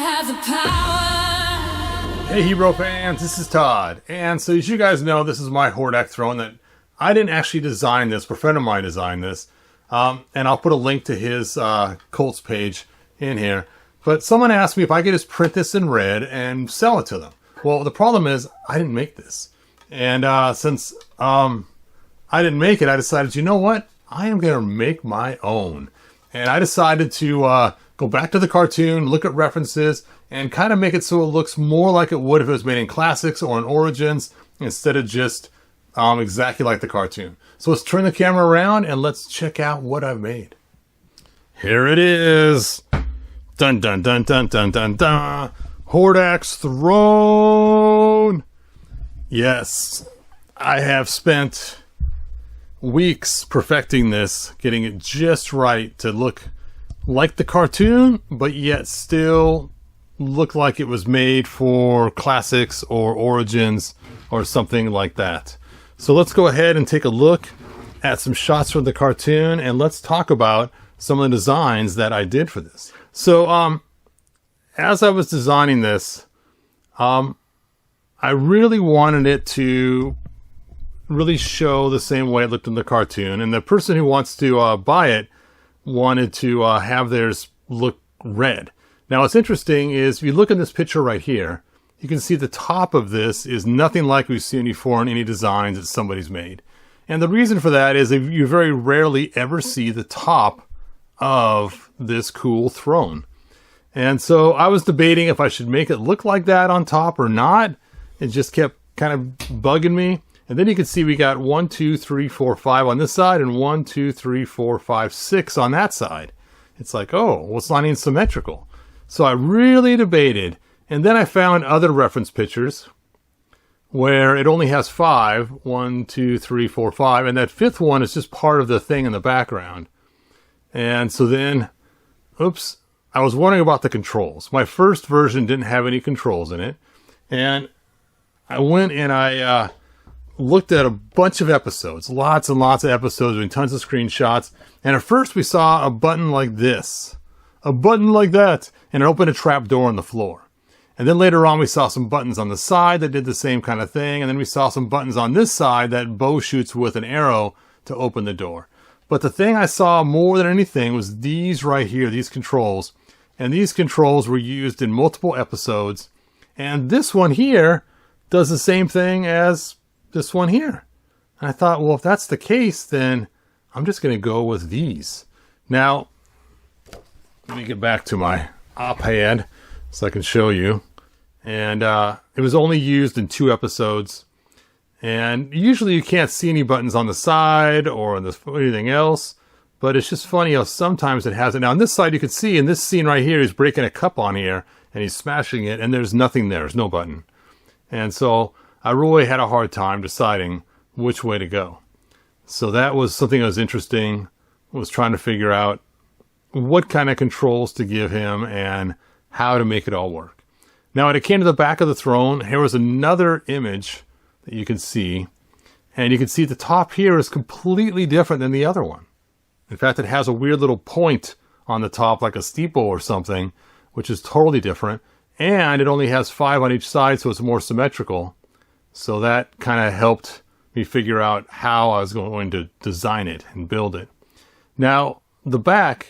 have the power. Hey Hero fans, this is Todd. And so as you guys know, this is my Hordak Throne that I didn't actually design this, but a friend of mine designed this. And I'll put a link to his Colts page in here. But someone asked me if I could just print this in red and sell it to them. Well, the problem is I didn't make this. And since I didn't make it, I decided, you know what? I am going to make my own. And I decided to go back to the cartoon, look at references, and kind of make it so it looks more like it would if it was made in Classics or in Origins, instead of just exactly like the cartoon. So let's turn the camera around and let's check out what I've made. Here it is. Dun dun dun dun dun dun dun. Hordak's Throne. Yes, I have spent weeks perfecting this, getting it just right to look like the cartoon, but yet still look like it was made for Classics or Origins or something like that. So let's go ahead and take a look at some shots from the cartoon, and let's talk about some of the designs that I did for this. So as I was designing this, I really wanted it to really show the same way it looked in the cartoon, and the person who wants to buy it wanted to have theirs look red. Now what's interesting is if you look in this picture right here, you can see the top of this is nothing like we've seen before in any designs that somebody's made. And the reason for that is that you very rarely ever see the top of this cool throne. And so I was debating if I should make it look like that on top or not. It just kept kind of bugging me. And then you can see we got 1, 2, 3, 4, 5 on this side, and 1, 2, 3, 4, 5, 6 on that side. It's like, oh, well, it's not even symmetrical. So I really debated. And then I found other reference pictures where it only has 5, 1, 2, 3, 4, 5. And that fifth one is just part of the thing in the background. And so then, oops, I was wondering about the controls. My first version didn't have any controls in it. And I went and I looked at a bunch of episodes, lots and lots of episodes with tons of screenshots. And at first we saw a button like this, a button like that, and it opened a trap door on the floor. And then later on we saw some buttons on the side that did the same kind of thing. And then we saw some buttons on this side that Bo shoots with an arrow to open the door. But the thing I saw more than anything was these right here, these controls. And these controls were used in multiple episodes. And this one here does the same thing as this one here. And I thought, well, if that's the case, then I'm just going to go with these. Now, let me get back to my iPad so I can show you. And it was only used in 2 episodes. And usually you can't see any buttons on the side or on anything else. But it's just funny how sometimes it has it. Now on this side you can see in this scene right here, he's breaking a cup on here and he's smashing it, and there's nothing there. There's no button. And so I really had a hard time deciding which way to go. So that was something that was interesting. I was trying to figure out what kind of controls to give him and how to make it all work. Now when it came to the back of the throne, here was another image that you can see. And you can see the top here is completely different than the other one. In fact, it has a weird little point on the top like a steeple or something, which is totally different. And it only has 5 on each side, so it's more symmetrical. So that kind of helped me figure out how I was going to design it and build it. Now, the back,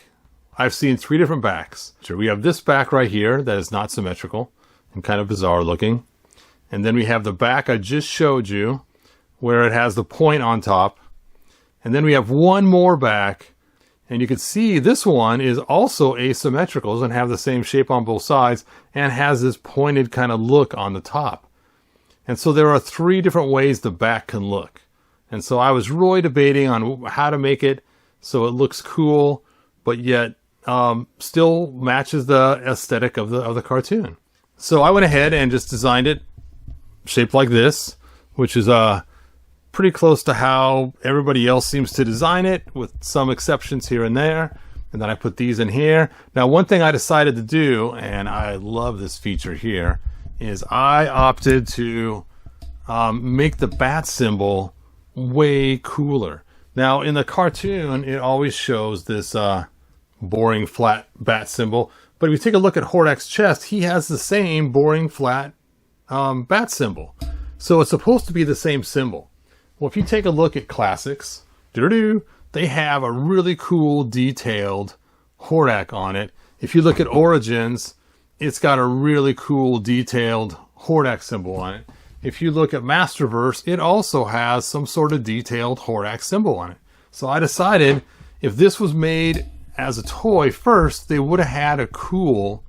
I've seen 3 different backs. So we have this back right here that is not symmetrical and kind of bizarre looking. And then we have the back I just showed you, where it has the point on top. And then we have one more back. And you can see this one is also asymmetrical. It doesn't have the same shape on both sides and has this pointed kind of look on the top. And so there are 3 different ways the back can look. And so I was really debating on how to make it so it looks cool, but yet still matches the aesthetic of the cartoon. So I went ahead and just designed it shaped like this, which is pretty close to how everybody else seems to design it, with some exceptions here and there. And then I put these in here. Now, one thing I decided to do, and I love this feature here, is I opted to make the bat symbol way cooler. Now, in the cartoon, it always shows this boring flat bat symbol, But if you take a look at Hordak's chest, he has the same boring flat bat symbol. So it's supposed to be the same symbol. Well, if you take a look at Classics, they have a really cool detailed Hordak on it. If you look at Origins, it's got a really cool detailed Hordak symbol on it. If you look at Masterverse, it also has some sort of detailed Hordak symbol on it. So I decided if this was made as a toy first, they would have had a cool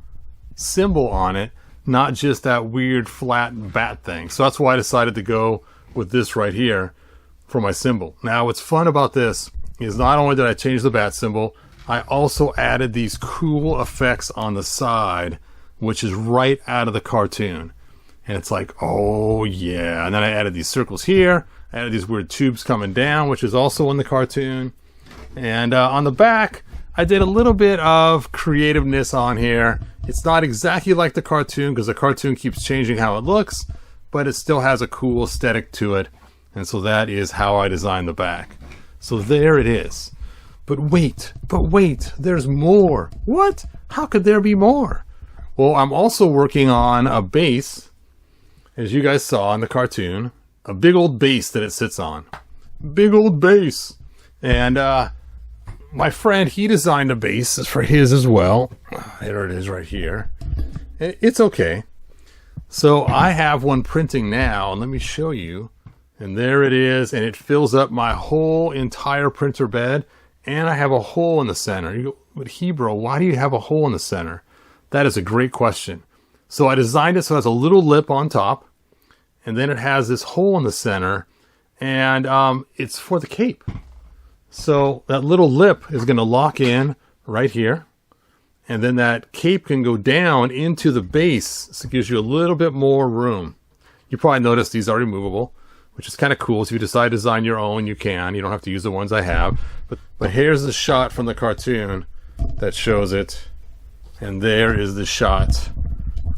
symbol on it, not just that weird flat bat thing. So that's why I decided to go with this right here for my symbol. Now what's fun about this is not only did I change the bat symbol, I also added these cool effects on the side, which is right out of the cartoon. And it's like, oh yeah. And then I added these circles here. I added these weird tubes coming down, which is also in the cartoon. And on the back, I did a little bit of creativeness on here. It's not exactly like the cartoon because the cartoon keeps changing how it looks, but it still has a cool aesthetic to it. And so that is how I designed the back. So there it is. But wait, there's more. What? How could there be more? Well, I'm also working on a base, as you guys saw in the cartoon, a big old base that it sits on. Big old base. And my friend, he designed a base for his as well. There it is right here. It's okay. So I have one printing now, and let me show you. And there it is, and it fills up my whole entire printer bed, and I have a hole in the center. You go, but Hebrew, why do you have a hole in the center? That is a great question. So I designed it so it has a little lip on top, and then it has this hole in the center, and it's for the cape. So that little lip is going to lock in right here, and then that cape can go down into the base, so it gives you a little bit more room. You probably noticed these are removable, which is kind of cool. So if you decide to design your own, you can. You don't have to use the ones I have. But here's the shot from the cartoon that shows it. And there is the shot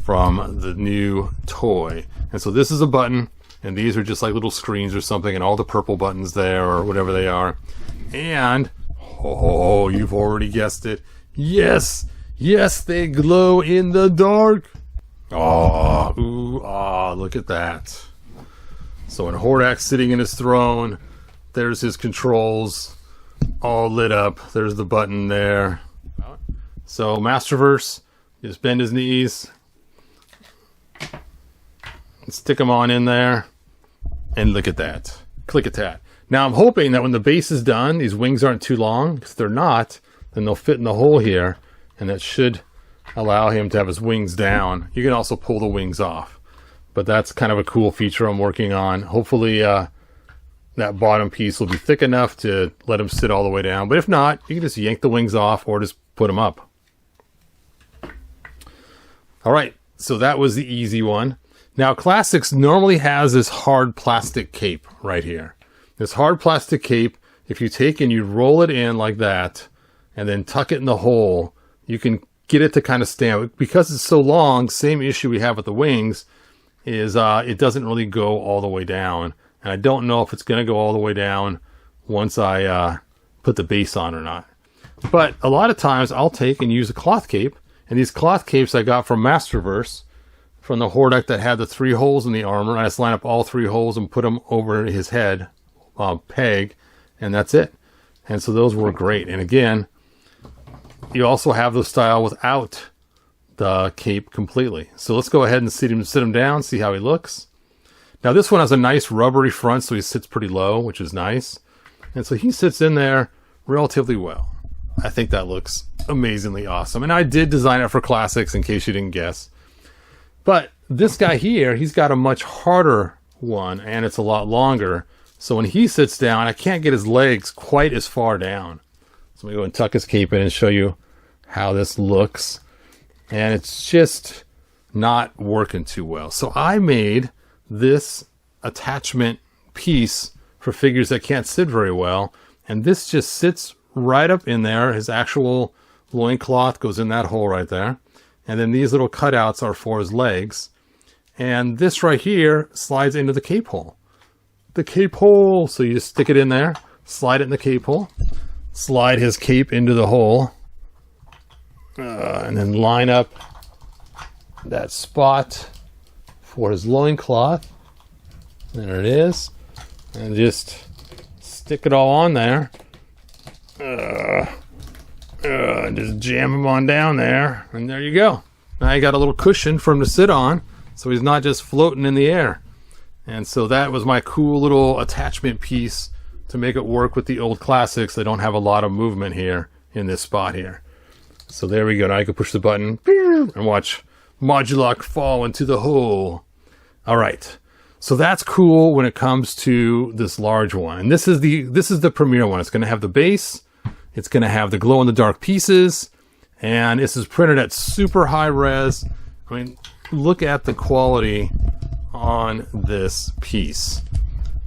from the new toy. And so this is a button, and these are just like little screens or something, and all the purple buttons there, or whatever they are. And, oh, you've already guessed it. Yes, they glow in the dark. Oh, ooh, ah, look at that. So when Hordak's sitting in his throne, there's his controls all lit up. There's the button there. So Masterverse, just bend his knees, and stick them on in there, and look at that. Click at that. Now I'm hoping that when the base is done, these wings aren't too long. If they're not, then they'll fit in the hole here, and that should allow him to have his wings down. You can also pull the wings off. But that's kind of a cool feature I'm working on. Hopefully that bottom piece will be thick enough to let him sit all the way down. But if not, you can just yank the wings off or just put them up. All right, so that was the easy one. Now Classics normally has this hard plastic cape right here. This hard plastic cape, if you take and you roll it in like that and then tuck it in the hole, you can get it to kind of stand. Because it's so long, same issue we have with the wings, is it doesn't really go all the way down. And I don't know if it's going to go all the way down once I put the base on or not. But a lot of times I'll take and use a cloth cape. And these cloth capes I got from Masterverse, from the Hordak that had the 3 holes in the armor. I just line up all 3 holes and put them over his head, peg, and that's it. And so those were great. And again, you also have the style without the cape completely. So let's go ahead and sit him down, see how he looks. Now this one has a nice rubbery front, so he sits pretty low, which is nice. And so he sits in there relatively well. I think that looks amazingly awesome. And I did design it for Classics, in case you didn't guess. But this guy here, he's got a much harder one, and it's a lot longer. So when he sits down, I can't get his legs quite as far down. So let me go and tuck his cape in and show you how this looks. And it's just not working too well. So I made this attachment piece for figures that can't sit very well. And this just sits right up in there. His actual loincloth goes in that hole right there. And then these little cutouts are for his legs. And this right here slides into the cape hole. The cape hole. So you just stick it in there, slide it in the cape hole, slide his cape into the hole. And then line up that spot for his loincloth. There it is. And just stick it all on there. Just jam him on down there. And there you go. Now you got a little cushion for him to sit on, so he's not just floating in the air. And so that was my cool little attachment piece to make it work with the old classics. They don't have a lot of movement here in this spot here. So there we go. Now you can push the button and watch Modulok fall into the hole. All right. So that's cool when it comes to this large one. And this is the premier one. It's going to have the base. It's going to have the glow-in-the-dark pieces. And this is printed at super high res. I mean, look at the quality on this piece.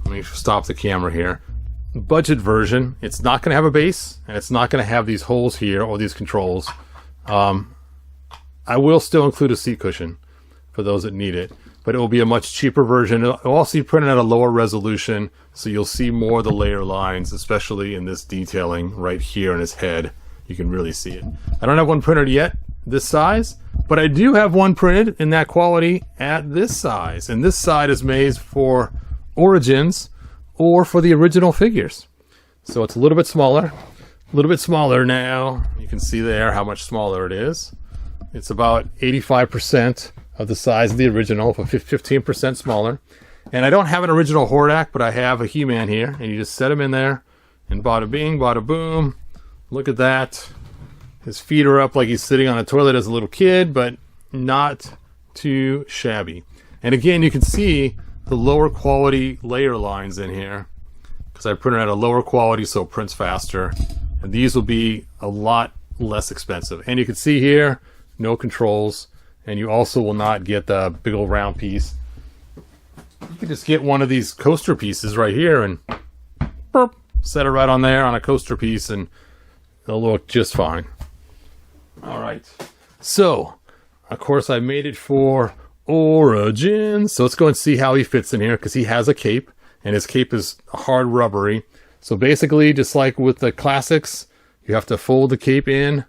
Let me stop the camera here. Budget version, it's not going to have a base, and it's not going to have these holes here or these controls. I will still include a seat cushion for those that need it, but it will be a much cheaper version. It'll also be printed at a lower resolution, so you'll see more of the layer lines, especially in this detailing right here in his head. You can really see it. I don't have one printed yet this size, but I do have one printed in that quality at this size. And this side is made for Origins or for the original figures. So it's a little bit smaller now. You can see there how much smaller it is. It's about 85% of the size of the original, 15% smaller. And I don't have an original Hordak, but I have a He-Man here. And you just set him in there, and bada bing, bada boom. Look at that. His feet are up like he's sitting on a toilet as a little kid, but not too shabby. And again, you can see the lower quality layer lines in here because I printed at a lower quality, so it prints faster. And these will be a lot less expensive. And you can see here, no controls. And you also will not get the big old round piece. You can just get one of these coaster pieces right here and burp, set it right on there on a coaster piece, and it'll look just fine. All right. So, of course, I made it for Origins. So let's go and see how he fits in here, because he has a cape, and his cape is hard rubbery. So basically, just like with the classics, you have to fold the cape in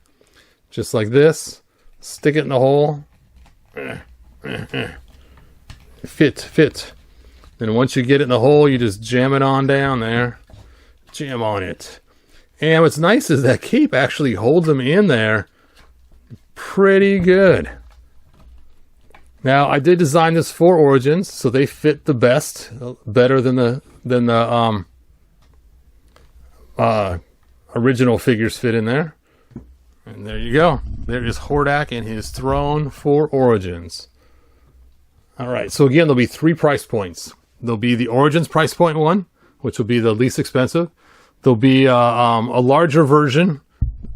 just like this, stick it in the hole. Fit. Then once you get it in the hole, you just jam it on down there. Jam on it. And what's nice is that cape actually holds them in there pretty good. Now, I did design this for Origins, so they fit the best, better than the original figures fit in there. And there you go. There is Hordak and his throne for Origins. All right, so again, there'll be 3 price points. There'll be the Origins price point one, which will be the least expensive. There'll be a larger version,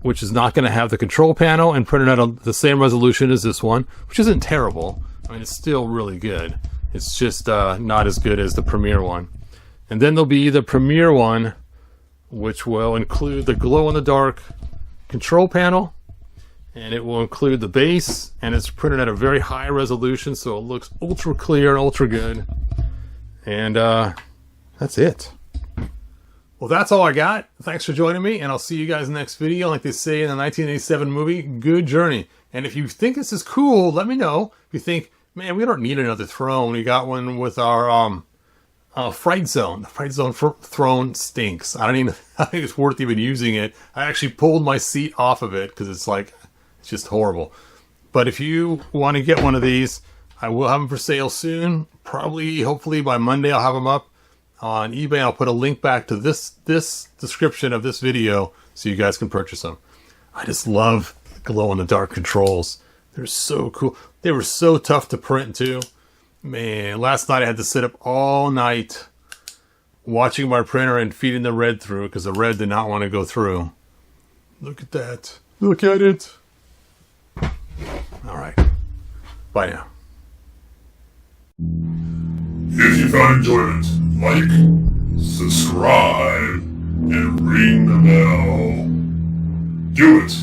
which is not going to have the control panel and printed at the same resolution as this one, which isn't terrible. I mean, it's still really good. It's just not as good as the Premier one. And then there'll be the Premier one, which will include the glow-in-the-dark control panel, and it will include the base, and it's printed at a very high resolution, so it looks ultra clear and ultra good. And that's it. Well, that's all I got. Thanks for joining me, and I'll see you guys in the next video. Like they say in the 1987 movie, good journey. And if you think this is cool, let me know. If you think, man, we don't need another throne. We got one with our Fright Zone. The Fright Zone throne stinks. I think it's worth even using it. I actually pulled my seat off of it because it's just horrible. But if you want to get one of these, I will have them for sale soon. Probably, hopefully by Monday, I'll have them up on eBay. I'll put a link back to this description of this video so you guys can purchase them. I just love glow-in-the-dark controls. They're so cool. They were so tough to print too. Man, last night I had to sit up all night watching my printer and feeding the red through because the red did not want to go through. Look at that. Look at it. All right. Bye now. If you found enjoyment, like, subscribe, and ring the bell. Do it.